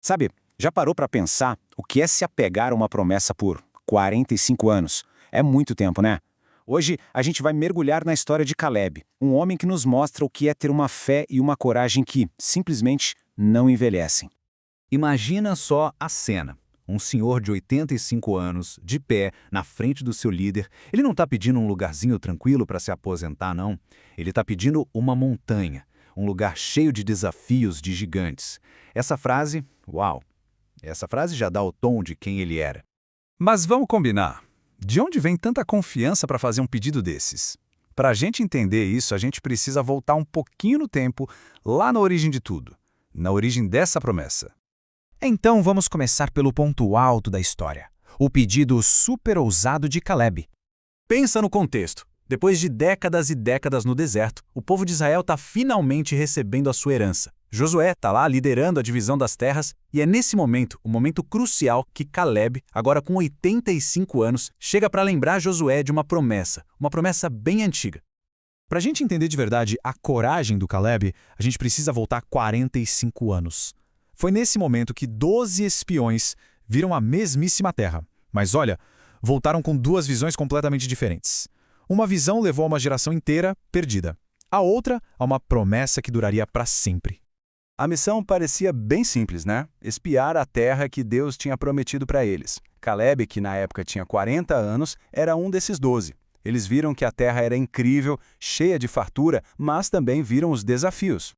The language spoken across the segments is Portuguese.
Sabe, já parou para pensar o que é se apegar a uma promessa por 45 anos? É muito tempo, né? Hoje a gente vai mergulhar na história de Caleb, um homem que nos mostra o que é ter uma fé e uma coragem que, simplesmente, não envelhecem. Imagina só a cena. Um senhor de 85 anos, de pé, na frente do seu líder. Ele não está pedindo um lugarzinho tranquilo para se aposentar, não. Ele está pedindo uma montanha, um lugar cheio de desafios de gigantes. Essa frase, uau, essa frase já dá o tom de quem ele era. Mas vamos combinar. De onde vem tanta confiança para fazer um pedido desses? Para a gente entender isso, a gente precisa voltar um pouquinho no tempo, lá na origem de tudo, na origem dessa promessa. Então vamos começar pelo ponto alto da história, o pedido super ousado de Caleb. Pensa no contexto. Depois de décadas e décadas no deserto, o povo de Israel está finalmente recebendo a sua herança. Josué está lá liderando a divisão das terras e é nesse momento, o momento crucial, que Caleb, agora com 85 anos, chega para lembrar Josué de uma promessa bem antiga. Para a gente entender de verdade a coragem do Caleb, a gente precisa voltar 45 anos. Foi nesse momento que 12 espiões viram a mesmíssima terra. Mas olha, voltaram com duas visões completamente diferentes. Uma visão levou a uma geração inteira perdida. A outra, a uma promessa que duraria para sempre. A missão parecia bem simples, né? Espiar a terra que Deus tinha prometido para eles. Caleb, que na época tinha 40 anos, era um desses 12. Eles viram que a terra era incrível, cheia de fartura, mas também viram os desafios.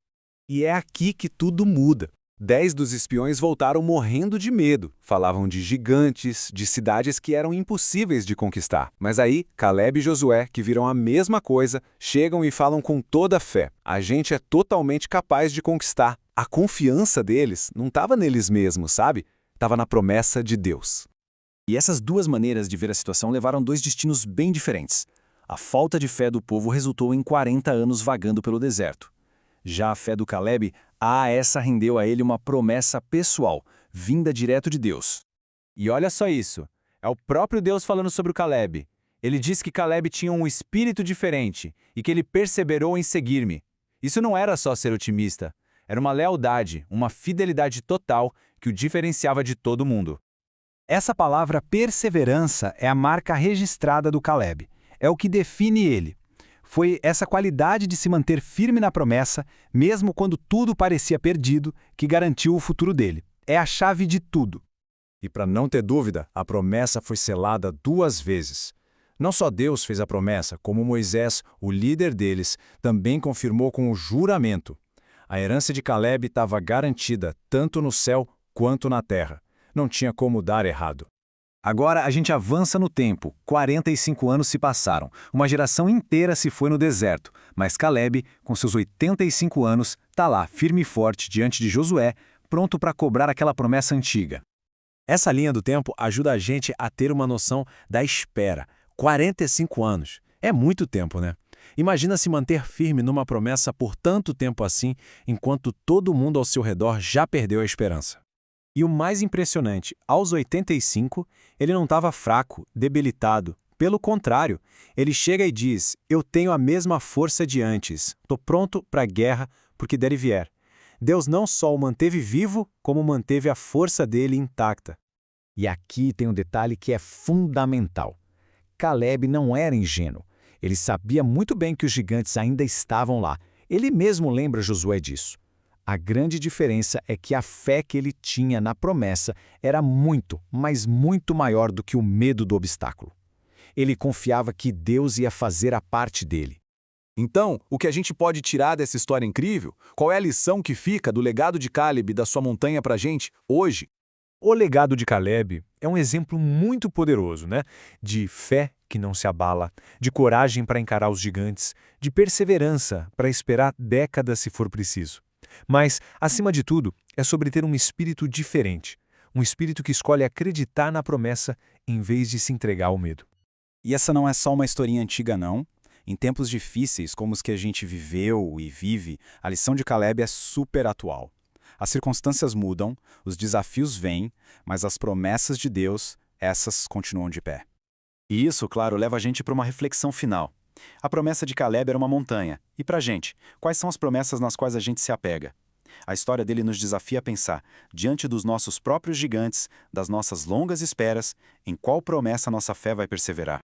E é aqui que tudo muda. 10 dos espiões voltaram morrendo de medo. Falavam de gigantes, de cidades que eram impossíveis de conquistar. Mas aí, Caleb e Josué, que viram a mesma coisa, chegam e falam com toda a fé. A gente é totalmente capaz de conquistar. A confiança deles não estava neles mesmos, sabe? Estava na promessa de Deus. E essas duas maneiras de ver a situação levaram dois destinos bem diferentes. A falta de fé do povo resultou em 40 anos vagando pelo deserto. Já a fé do Caleb, essa rendeu a ele uma promessa pessoal, vinda direto de Deus. E olha só isso, é o próprio Deus falando sobre o Caleb. Ele diz que Caleb tinha um espírito diferente e que ele perseverou em seguir-me. Isso não era só ser otimista, era uma lealdade, uma fidelidade total que o diferenciava de todo mundo. Essa palavra perseverança é a marca registrada do Caleb. É o que define ele. Foi essa qualidade de se manter firme na promessa, mesmo quando tudo parecia perdido, que garantiu o futuro dele. É a chave de tudo. E para não ter dúvida, a promessa foi selada 2 vezes. Não só Deus fez a promessa, como Moisés, o líder deles, também confirmou com o juramento. A herança de Caleb estava garantida tanto no céu quanto na terra. Não tinha como dar errado. Agora a gente avança no tempo. 45 anos se passaram. Uma geração inteira se foi no deserto. Mas Caleb, com seus 85 anos, está lá, firme e forte, diante de Josué, pronto para cobrar aquela promessa antiga. Essa linha do tempo ajuda a gente a ter uma noção da espera. 45 anos. É muito tempo, né? Imagina se manter firme numa promessa por tanto tempo assim, enquanto todo mundo ao seu redor já perdeu a esperança. E o mais impressionante, aos 85, ele não estava fraco, debilitado. Pelo contrário, ele chega e diz: eu tenho a mesma força de antes, estou pronto para a guerra porque der e vier. Deus não só o manteve vivo, como manteve a força dele intacta. E aqui tem um detalhe que é fundamental. Caleb não era ingênuo. Ele sabia muito bem que os gigantes ainda estavam lá. Ele mesmo lembra Josué disso. A grande diferença é que a fé que ele tinha na promessa era muito, mas muito maior do que o medo do obstáculo. Ele confiava que Deus ia fazer a parte dele. Então, o que a gente pode tirar dessa história incrível? Qual é a lição que fica do legado de Caleb e da sua montanha pra gente hoje? O legado de Caleb é um exemplo muito poderoso, né? De fé que não se abala, de coragem para encarar os gigantes, de perseverança para esperar décadas se for preciso. Mas, acima de tudo, é sobre ter um espírito diferente, um espírito que escolhe acreditar na promessa em vez de se entregar ao medo. E essa não é só uma historinha antiga, não. Em tempos difíceis como os que a gente viveu e vive, a lição de Caleb é super atual. As circunstâncias mudam, os desafios vêm, mas as promessas de Deus, essas continuam de pé. E isso, claro, leva a gente para uma reflexão final. A promessa de Caleb era uma montanha. E para a gente, quais são as promessas nas quais a gente se apega? A história dele nos desafia a pensar, diante dos nossos próprios gigantes, das nossas longas esperas, em qual promessa nossa fé vai perseverar.